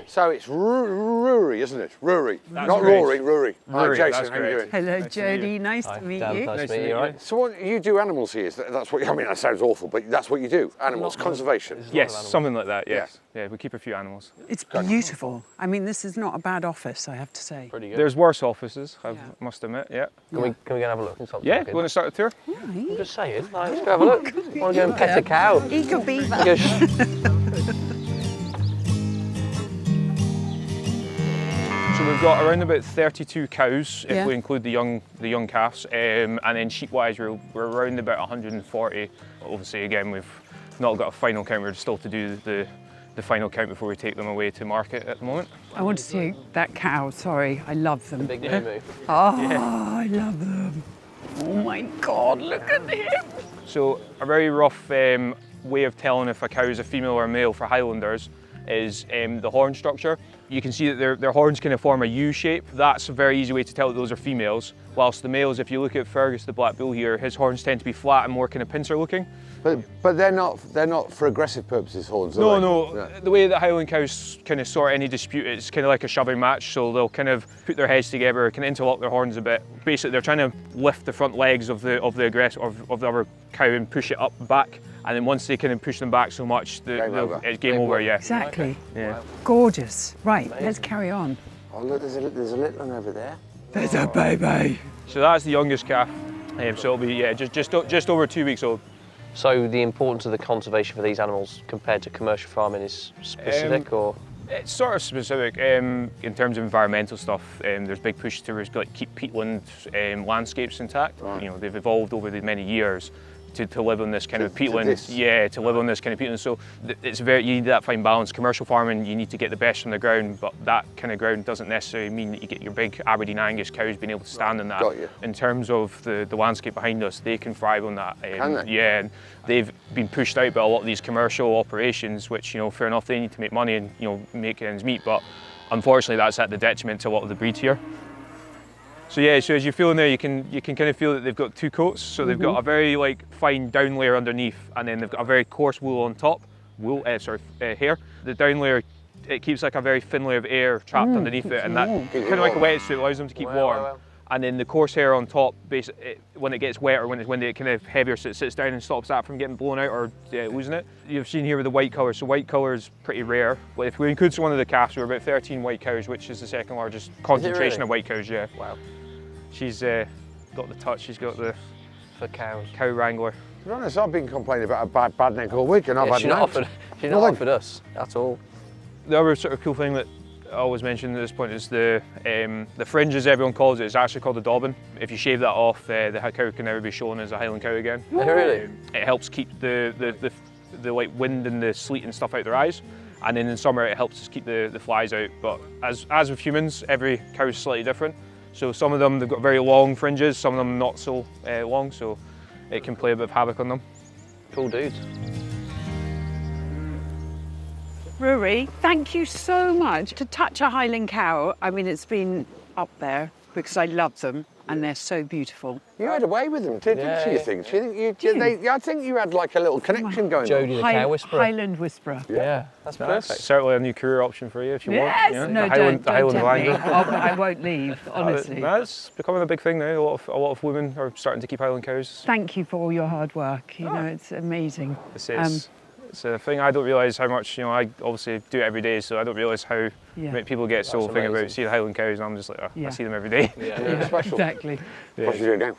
So it's Rory, isn't it? Rory. That's Not great. Rory, Rory. Hi, Rory, Jason, that's how you great. doing? Hello, Nice to Jodie. meet you. Nice to meet Dan, you. nice to meet you, you. right? So what you do animals here? That's what I mean. That sounds awful, but that's what you do. Animals conservation. Yes, something like that, yes. Yeah, we keep a few animals. It's beautiful. I mean, this is not a bad office, I have to say. Pretty good. There's worse offices, I must admit, yeah. Can we go and have a look? It's not Yeah, bad. want to start a tour? I'm just saying, like, let's go have a look. I want to go and pet a cow. Eager beaver. Go- So we've got around about 32 cows, if Yeah. we include the young calves, and then sheep-wise we're around about 140. Obviously, again, we've not got a final count, we're still to do the final count before we take them away to market at the moment. I want to see that cow, sorry, I love them. Big moo. I love them. Oh my God, look at him. So a very rough way of telling if a cow is a female or a male for Highlanders is the horn structure. You can see that their horns kind of form a U shape. That's a very easy way to tell that those are females. Whilst the males, if you look at Fergus, the black bull here, his horns tend to be flat and more kind of pincer looking. But they're not for aggressive purposes, horns, No, are they? no. Yeah. The way that Highland cows kind of sort any dispute, it's kind of like a shoving match. So they'll kind of put their heads together, kind of interlock their horns a bit. Basically, they're trying to lift the front legs of the other cow and push it up back. And then once they kind of push them back so much, it's game over. Yeah. Exactly. Yeah. Gorgeous. Right, let's carry on. Oh look, there's a little one over there. There's a baby. So that's the youngest calf. So it'll be just over 2 weeks old. So the importance of the conservation for these animals compared to commercial farming is specific, or? It's sort of specific in terms of environmental stuff. There's big push to like keep peatland landscapes intact. Right. You know, they've evolved over the many years to live on this kind of peatland. this. Yeah, to live on this kind of peatland. So it's you need that fine balance. Commercial farming, you need to get the best from the ground, but that kind of ground doesn't necessarily mean that you get your big Aberdeen Angus cows being able to stand in that. Got you. In terms of the landscape behind us, they can thrive on that. Can they? Yeah, and they've been pushed out by a lot of these commercial operations, which, you know, fair enough, they need to make money and, you know, make ends meet, but unfortunately that's at the detriment to a lot of the breed here. So yeah, so as you're feeling there, you can kind of feel that they've got two coats. So they've got a very like fine down layer underneath, and then they've got a very coarse wool on top. Hair. The down layer, it keeps like a very thin layer of air trapped underneath it, and that kind of like a wetsuit allows them to keep warm. Wow. And then the coarse hair on top, basically, when it gets wet or when it kind of heavier, so it sits down and stops that from getting blown out or losing it. You've seen here with the white colour, so white colour is pretty rare. But if we include one of the calves, we're about 13 white cows, which is the second largest concentration really? of white cows, yeah. Wow. She's got the touch, she's got the For cows. cow wrangler. To be honest, I've been complaining about a bad neck all week, and I've Yeah, had she's not no. offered us at all. The other sort of cool thing that I always mention at this point is the fringe, as everyone calls it, is actually called a dobbin. If you shave that off, the cow can never be shown as a Highland cow again. Oh, really? It helps keep the like wind and the sleet and stuff out their eyes, and then in summer it helps us keep the flies out. But as with humans, every cow is slightly different. So some of them, they've got very long fringes, some of them not so long, so it can play a bit of havoc on them. Cool dudes. Rory, thank you so much. To touch a Highland cow, I mean, it's been up there because I love them and they're so beautiful. You had a way with them, didn't Yeah. you think? Do you think I think you had like a little connection going on. Jodie the cow whisperer. Highland Whisperer. Yeah, that's That's perfect. certainly a new career option for you if you Yes! want. No, the don't Highland tempt me. Wrangler. I won't leave, honestly. That's becoming a big thing now. A lot of women are starting to keep Highland cows. Thank you for all your hard work. You know, it's amazing. It's a thing I don't realise how much, you know, I obviously do it every day, so I don't realise how people get so thing about seeing Highland cows, and I'm just like, I see them every day. Yeah, special. exactly. What are you doing now?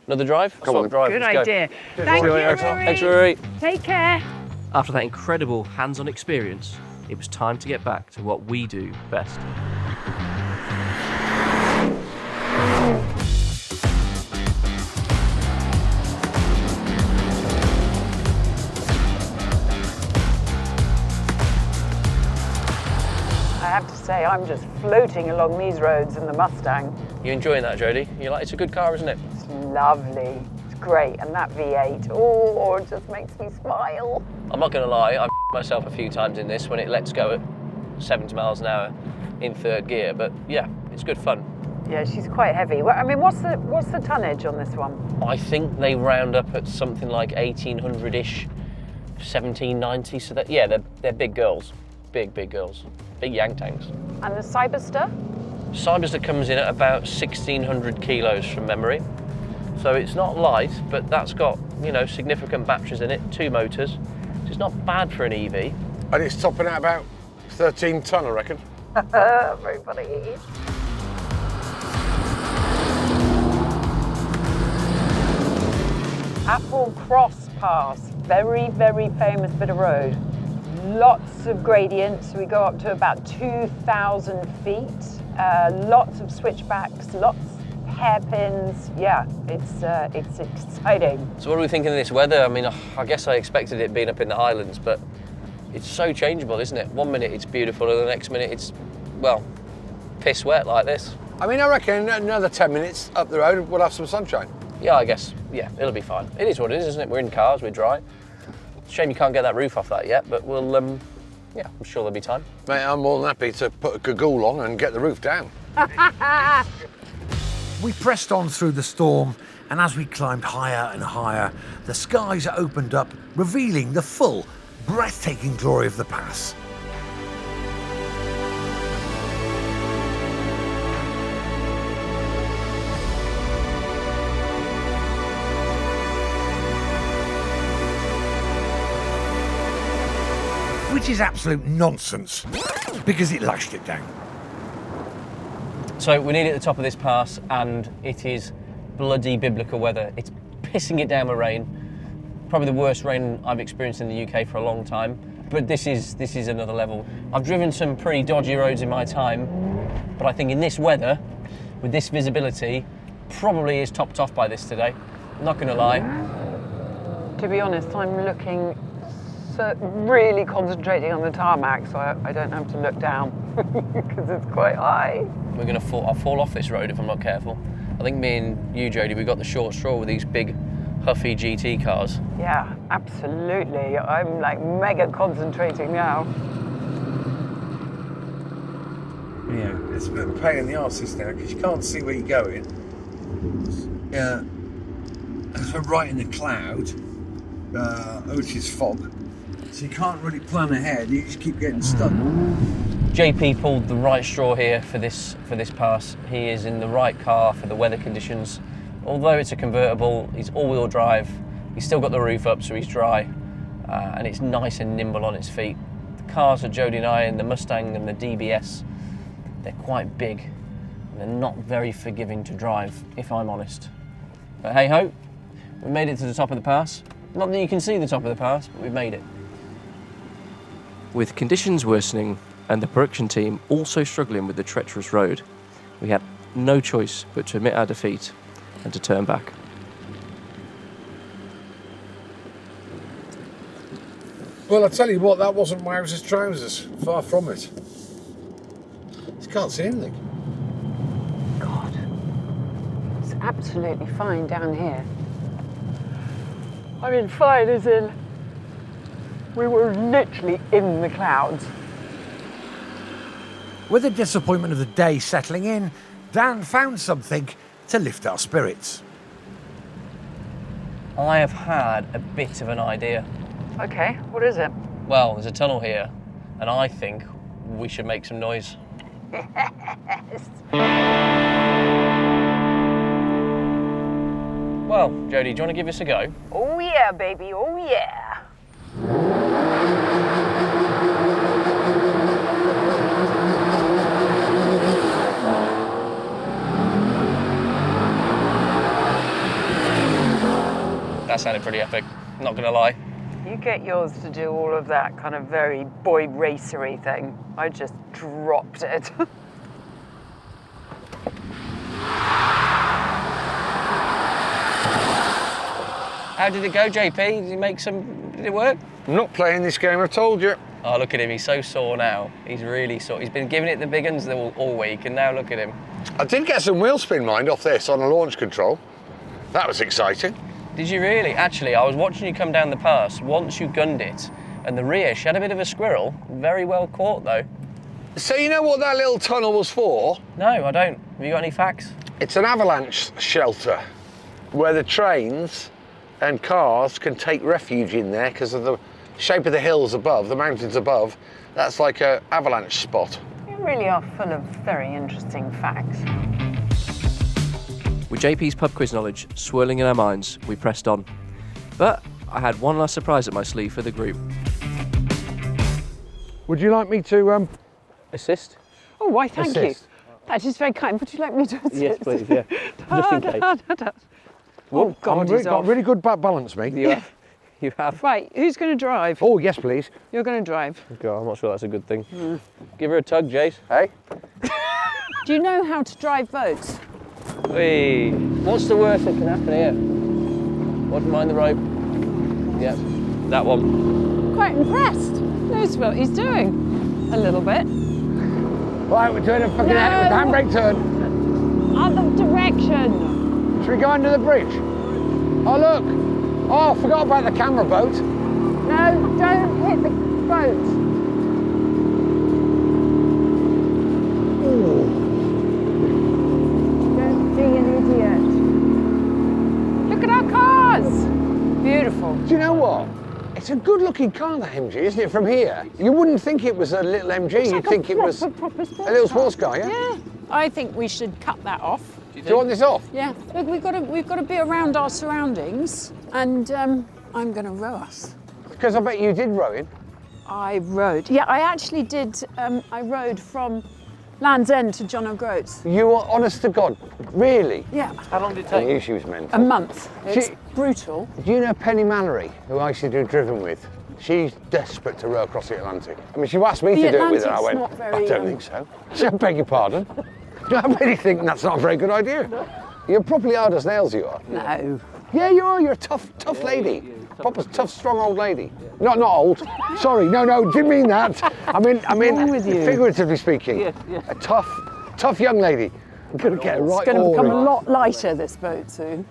Another drive? Come on. Drive. Good Let's go. idea. Thank you, Rory. Thanks, Rory. Take care. After that incredible hands-on experience, it was time to get back to what we do best. I have to say, I'm just floating along these roads in the Mustang. You enjoying that, Jodie? You like? It's a good car, isn't it? It's lovely. It's great. And that V8, oh, it just makes me smile. I'm not going to lie, I myself a few times in this when it lets go at 70 miles an hour in third gear, but yeah, it's good fun. Yeah, she's quite heavy. Well, I mean, what's the tonnage on this one? I think they round up at something like 1800-ish, 1790, so that, yeah, they're big girls. Big girls. Big yang tanks. And the Cyberster? Cyberster comes in at about 1600 kilos from memory. So it's not light, but that's got, you know, significant batteries in it, 2 motors. So it's not bad for an EV. And it's topping out about 13 tonne, I reckon. Very funny. Apple Cross Pass, very, very famous bit of road. Lots of gradients, we go up to about 2,000 feet. Lots of switchbacks, lots of hairpins. Yeah, it's exciting. So what are we thinking of this weather? I mean, I guess I expected it being up in the Highlands, but it's so changeable, isn't it? One minute it's beautiful and the next minute it's, well, piss wet like this. I mean, I reckon another 10 minutes up the road, we'll have some sunshine. Yeah, I guess, yeah, it'll be fine. It is what it is, isn't it? We're in cars, we're dry. Shame you can't get that roof off that yet, but we'll, yeah, I'm sure there'll be time. Mate, I'm more than happy to put a gaggle on and get the roof down. We pressed on through the storm, and as we climbed higher and higher, the skies opened up, revealing the full, breathtaking glory of the pass. Which is absolute nonsense, because it lashed it down. So we're nearly at the top of this pass, and it is bloody biblical weather. It's pissing it down with rain. Probably the worst rain I've experienced in the UK for a long time, but this is another level. I've driven some pretty dodgy roads in my time, but I think in this weather, with this visibility, probably is topped off by this today. I'm not gonna lie. To be honest, I'm looking really concentrating on the tarmac, so I don't have to look down because it's quite high. I'll fall off this road if I'm not careful. I think me and you, Jodie, we got the short straw with these big, huffy GT cars. Yeah, absolutely. I'm like mega concentrating now. Yeah, it's a bit of a pain in the arse this now because you can't see where you're going. Yeah, it's right in the cloud, which is fog. So you can't really plan ahead, you just keep getting stuck. JP pulled the right straw here for this pass. He is in the right car for the weather conditions. Although it's a convertible, he's all-wheel drive. He's still got the roof up, so he's dry, and it's nice and nimble on its feet. The cars that Jodie and I, and the Mustang and the DBS, they're quite big. And they're not very forgiving to drive, if I'm honest. But hey ho, we made it to the top of the pass. Not that you can see the top of the pass, but we've made it. With conditions worsening and the production team also struggling with the treacherous road, we had no choice but to admit our defeat and to turn back. Well, I tell you what, that wasn't Wowzer's trousers. Far from it. You can't see anything. God, it's absolutely fine down here. I mean, fine as in we were literally in the clouds. With the disappointment of the day settling in, Dan found something to lift our spirits. I have had a bit of an idea. Okay, what is it? Well, there's a tunnel here, and I think we should make some noise. Well, Jodie, do you want to give this a go? Oh yeah, baby, oh yeah. That sounded pretty epic, not gonna lie. You get yours to do all of that kind of very boy racery thing. I just dropped it. How did it go, JP? Did it work? I'm not playing this game, I told you. Oh, look at him, he's so sore now. He's really sore. He's been giving it the big uns all week, and now look at him. I did get some wheel spin, mind, off this on a launch control. That was exciting. Did you really? Actually, I was watching you come down the pass once you gunned it, and the rear, she had a bit of a squirrel. Very well caught, though. So you know what that little tunnel was for? No, I don't. Have you got any facts? It's an avalanche shelter where the trains and cars can take refuge in there because of the shape of the hills above, the mountains above. That's like an avalanche spot. You really are full of very interesting facts. With JP's pub quiz knowledge swirling in our minds, we pressed on. But I had one last surprise up my sleeve for the group. Would you like me to Assist? Oh, why, thank assist? you. That is very kind. Would you like me to assist? Yes, please, yeah. Just in case. Oh, God, he's got off. really good balance, mate. You have. Right, who's going to drive? Oh, yes, please. You're going to drive. God, I'm not sure that's a good thing. Give her a tug, Jace. Hey? Do you know how to drive boats? Hey. What's the worst that can happen here? What, mind the rope? Yep, that one. Quite impressed. Knows what he's doing. A little bit. Right, we're doing a fucking handbrake turn. Other direction. Should we go under the bridge? Oh, look. Oh, I forgot about the camera boat. No, don't hit the boat. Don't be an idiot. Look at our cars. Beautiful. Do you know what? It's a good-looking car, that MG, isn't it, from here? You wouldn't think it was a little MG, you'd think it was a little sports car, yeah? Yeah. I think we should cut that off. Do you want this off? Yeah. Look, we've got to be around our surroundings, and I'm going to row us. Because I bet you did rowing. I rowed. Yeah, I actually did. I rowed from Land's End to John O'Groats. You are honest to God, really? Yeah. How long did it I take? knew she was mental. A month. It's She- brutal. Do you know Penny Mallory, who I used to do Driven with? She's desperate to row across the Atlantic. I mean, she asked me The to do it with her. I Atlantic's went, not very, I don't think so. She said, I beg your pardon. I really think that's not a very good idea. You're properly hard as nails, you are. No. Yeah, you are. You're a tough lady. Proper tough, strong old lady. Not old. Sorry, no, didn't mean that. I mean, wrong with you? figuratively speaking. A tough young lady. I'm going to get it right. It's going to become Ori. a lot lighter, this boat, soon.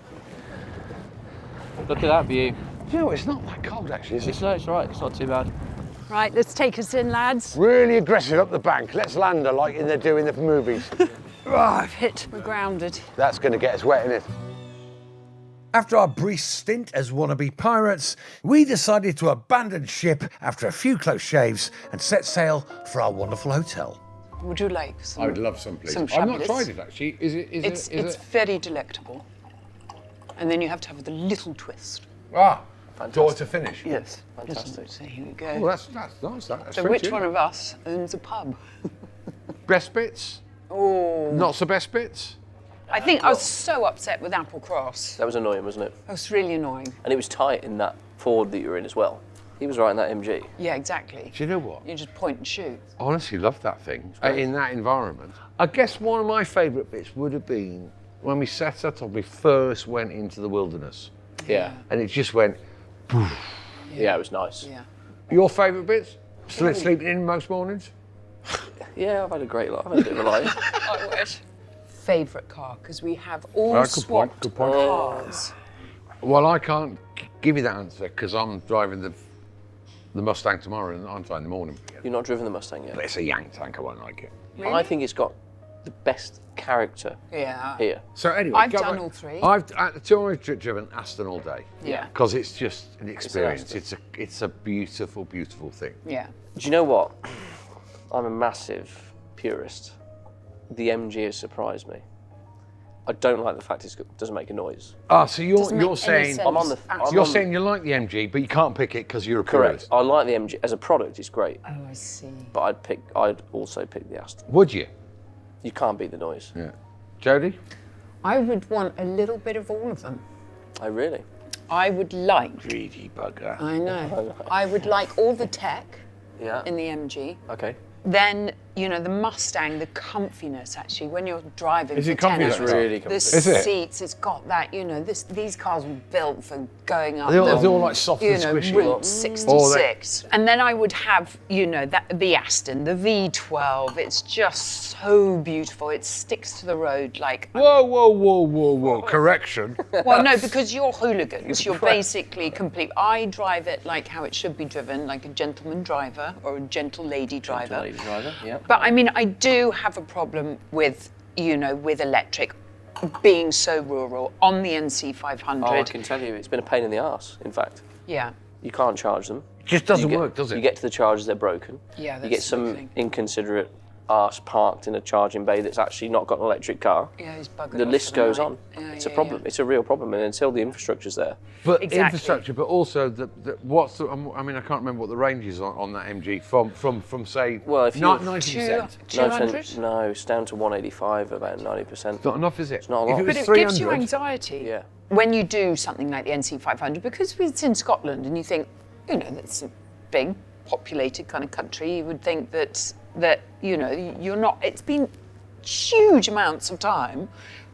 Look at that view. Do you know, it's not that cold actually, is it? It's all right, it's not too bad. Right, let's take us in, lads. Really aggressive up the bank. Let's land her like they do in the movies. I've hit. We're grounded. That's going to get us wet, isn't it? After our brief stint as wannabe pirates, we decided to abandon ship after a few close shaves and set sail for our wonderful hotel. Would you like some? I would love some, please. Some I've not chablis. tried it actually. It's very delectable. And then you have to have the little twist. Door to finish. Yes. Fantastic. So here we go. Oh, that's nice. That's So which one of us owns a pub? best bits? Oh. Not so best bits? I think I was so upset with Applecross. That was annoying, wasn't it? That was really annoying. And it was tight in that Ford that you were in as well. He was right in that MG. Yeah, exactly. Do you know what? You just point and shoot. I honestly loved that thing in that environment. I guess one of my favourite bits would have been when we set out and we first went into the wilderness. Yeah. And it just went, Yeah, it was nice. Yeah. your favourite bits? Sleeping in most mornings? Yeah, I've had a great life. I've had a bit of a life. I wish. Favourite car, because we have all Good point, swapped good point. cars. Well, I can't give you that answer because I'm driving the Mustang tomorrow and aren't I in the morning? You've not driven the Mustang yet? But it's a Yank tank, I won't like it. I think it's got the best character Yeah. here. So anyway, I've go done back. all three. I've at the tour I've driven Aston all day. Yeah. Because it's just an experience. Aston. It's a beautiful, beautiful thing. Yeah. Do you know what? I'm a massive purist. The MG has surprised me. I don't like the fact it doesn't make a noise. Ah, so Doesn't make you're any saying sense. I'm on the. I'm I'm you're on- saying you like the MG, but you can't pick it because you're a correct. purist. I like the MG as a product. It's great, Oh, I see. but I'd also pick the Aston. Would you? You can't beat the noise. Yeah. Jodie? I would want a little bit of all of them. I really. I would like, Greedy I know, I would like all the tech Yeah. in the MG. Okay. Then you know, the Mustang, the comfiness actually, when you're driving Is for it comfy? 10 It's hours, really the comfy. Is it? seats, it's got that, you know, these cars were built for going up They're all like soft you and know, squishy. Route 66. And then I would have, you know, the Aston, the V12. It's just so beautiful. It sticks to the road like... Whoa. Correction. Well, no, because you're hooligans. You're basically complete. I drive it like how it should be driven, like a gentleman driver or a gentle lady driver. Lady driver, yeah. But I mean, I do have a problem with, you know, with electric being so rural on the NC500. Oh, I can tell you, it's been a pain in the arse, in fact. Yeah. You can't charge them. It just doesn't work, does it? You get to the chargers, they're broken. Yeah, You that's get some the thing. inconsiderate arse parked in a charging bay that's actually not got an electric car. Yeah, he's buggered The off list for goes night. on. Yeah, It's a yeah, problem. yeah. It's a real problem, and until the infrastructure's there. But Exactly. infrastructure, but also what's the? I mean, I can't remember what the range is on that MG from say. Well, if you- 90%. 200? No, it's down to 185, about 90%. It's not enough, is it? It's not a lot. If But it was it gives you 300, anxiety. Yeah. When you do something like the NC500, because it's in Scotland and you think, you know, that's a big, populated kind of country, you would think that you know, you're not, it's been huge amounts of time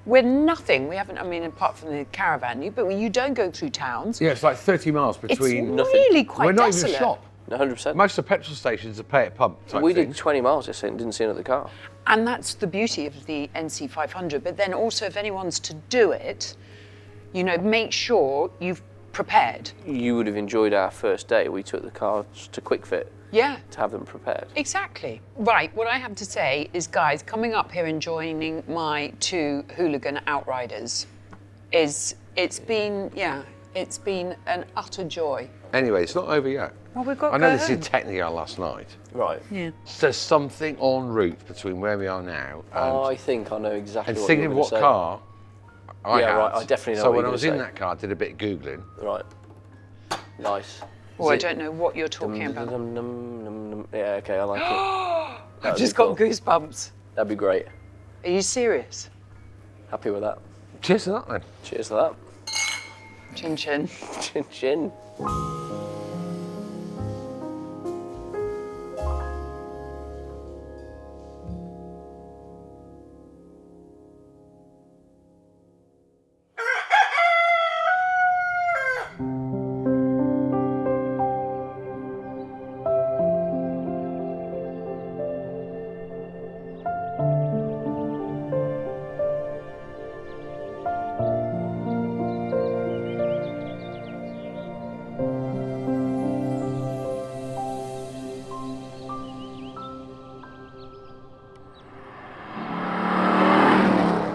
where nothing, we haven't, I mean, apart from the caravan, but you don't go through towns. Yeah, it's like 30 miles It's between. really quite We're not desolate. even a shop. 100%. Most of the petrol stations are pay at pump type We thing. did 20 miles yesterday and didn't see another car. And that's the beauty of the NC500. But then also, if anyone's to do it, you know, make sure you've prepared. You would have enjoyed our first day. We took the cars to Quick Fit Yeah. to have them prepared. Exactly. Right, what I have to say is, guys, coming up here and joining my two hooligan outriders it's been an utter joy. Anyway, it's not over yet. Well, we've got to I know go this home. is technically our last night. Right. Yeah. There's something en route between where we are now and, I think I know exactly and what thinking you're of going what to say. car I Yeah, had. right, I definitely know So what when you're I was gonna in say. that car, I did a bit of Googling. Right. Nice. Well, I Is it- don't know what you're talking about. Yeah, okay, I like it. I've just got goosebumps. That'd be great. Are you serious? Happy with that. Cheers to that then. Cheers to that. Chin chin. Chin chin.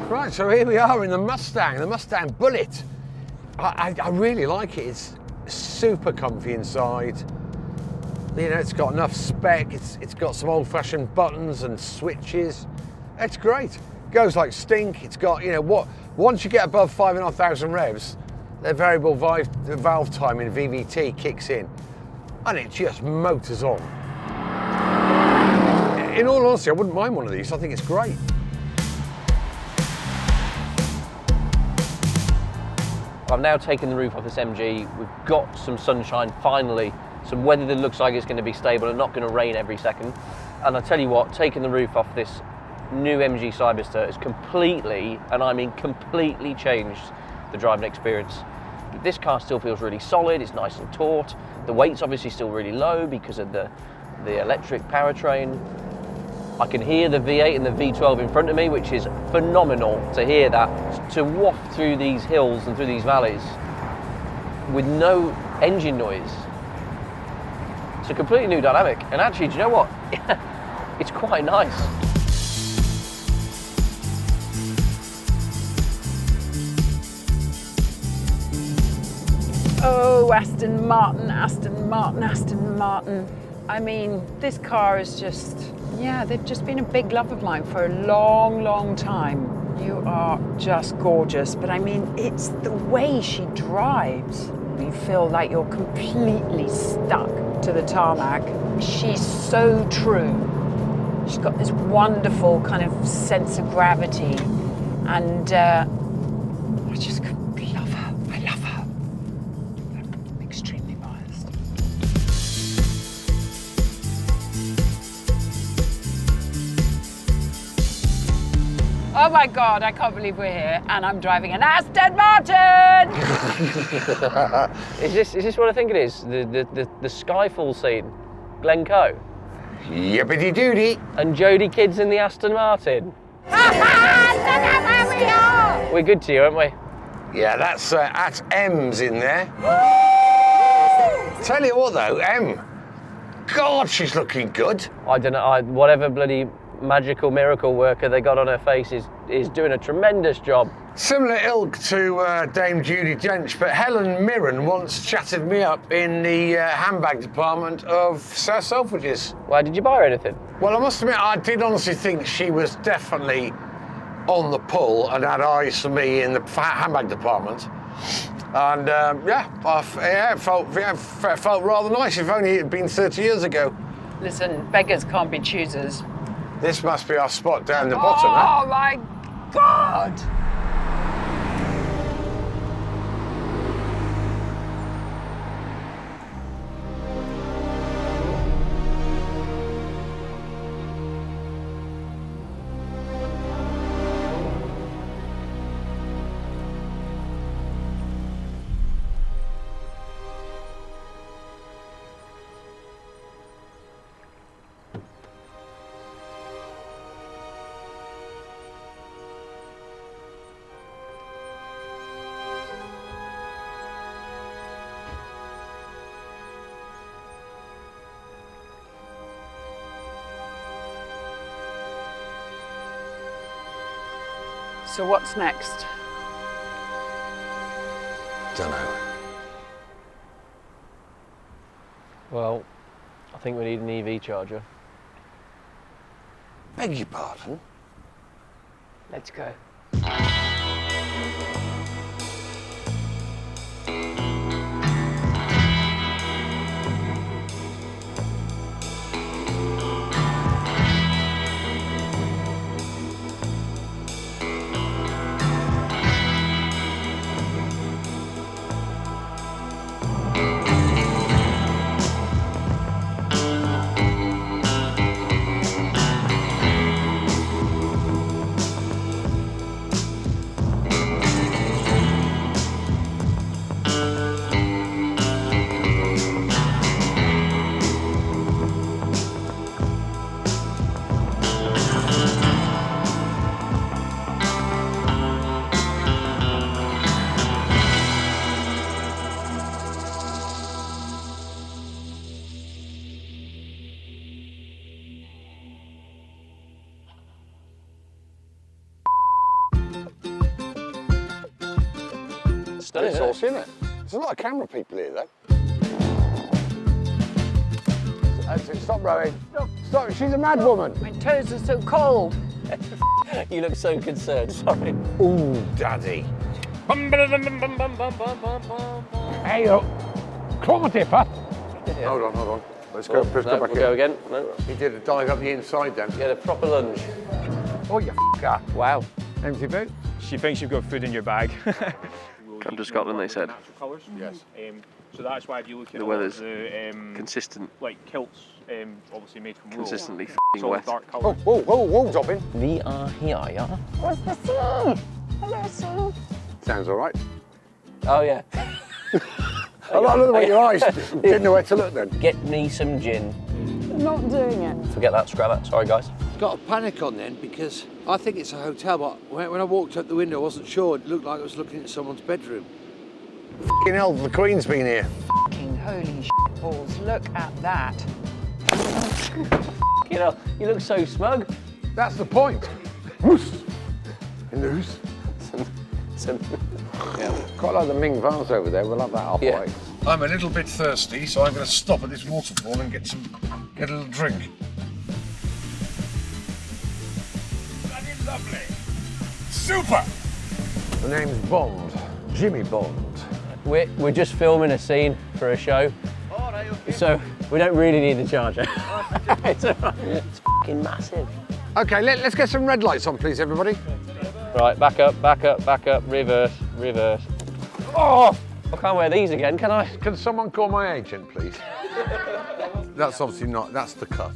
Right, so here we are in the Mustang Bullet. I really like it. It's super comfy inside. You know, it's got enough spec. It's got some old-fashioned buttons and switches. It's great. Goes like stink. It's got, you know, what? Once you get above 5,500 revs, the variable valve time in VVT kicks in, and it just motors on. In all honesty, I wouldn't mind one of these. I think it's great. I've now taken the roof off this MG. We've got some sunshine, finally. Some weather that looks like it's going to be stable and not going to rain every second. And I tell you what, taking the roof off this new MG Cyberster has completely, and I mean completely, changed the driving experience. This car still feels really solid, it's nice and taut. The weight's obviously still really low because of the electric powertrain. I can hear the V8 and the V12 in front of me, which is phenomenal to hear that, to waft through these hills and through these valleys with no engine noise. It's a completely new dynamic. And actually, do you know what? It's quite nice. Oh, Aston Martin, Aston Martin, Aston Martin. I mean, this car is just, yeah, they've just been a big love of mine for a long, long time. You are just gorgeous, but I mean, it's the way she drives. You feel like you're completely stuck to the tarmac. She's so true. She's got this wonderful kind of sense of gravity, and I just love her. I love her. I'm extremely biased. Oh my God, I can't believe we're here and I'm driving an Aston Martin! Is this what I think it is? The Skyfall scene? Glencoe? Yippity-doody. And Jodie Kidd's in the Aston Martin? Look at where we are! We're good to you, aren't we? Yeah, that's at M's in there. Tell you what though, M. God, she's looking good. I don't know, whatever bloody magical miracle worker they got on her face is doing a tremendous job. Similar ilk to Dame Judi Dench, but Helen Mirren once chatted me up in the handbag department of Sir Selfridges. Why, did you buy her anything? Well, I must admit, I did honestly think she was definitely on the pull and had eyes for me in the handbag department. And it felt rather nice, if only it had been 30 years ago. Listen, beggars can't be choosers. This must be our spot down the bottom, huh? Oh my God! So what's next? Dunno. Well, I think we need an EV charger. Beg your pardon? Let's go. It's awesome, isn't it? There's a lot of camera people here, though. That's it. Stop rowing. Stop. She's a mad woman. My toes are so cold. You look so concerned, sorry. Ooh, daddy. Hey, up. Come on, Dipper. Yeah. Hold on. Let's go. Let's go back we'll in. go again. No. He did a dive up the inside then. Get a proper lunge. Oh, you f***er. Wow. Empty boot? She thinks you've got food in your bag. Come to Scotland, they said. Colours. Yes. So that's why if you look at The weather's the consistent, like kilts, obviously made from wool. consistently It's f***ing all wet. dark Oh, colours. whoa, Dobbin. We are here, yeah? What's the sea? Hello, sea. Sounds all right. Oh, yeah. I like the way your eyes didn't know where to look then. Get me some gin. Not doing it. Forget that scrabber. Sorry, guys. Got a panic on then because I think it's a hotel, but when I walked out the window, I wasn't sure. It looked like I was looking at someone's bedroom. F***ing hell, the Queen's been here. Fucking holy shit balls, look at that. You know, you look so smug. That's the point. Moose. In the hoose. Yeah, quite like the Ming vase over there. We'll have that halfway. Yeah. I'm a little bit thirsty, so I'm going to stop at this waterfall and get a little drink. Bloody lovely. Super. The name's Bond. Jimmy Bond. We're just filming a scene for a show, so we don't really need a charger. It's all right. It's fucking massive. Okay, let's get some red lights on, please, everybody. Right, back up, reverse. Oh, I can't wear these again, can I? Can someone call my agent, please? That's obviously not, that's the cut.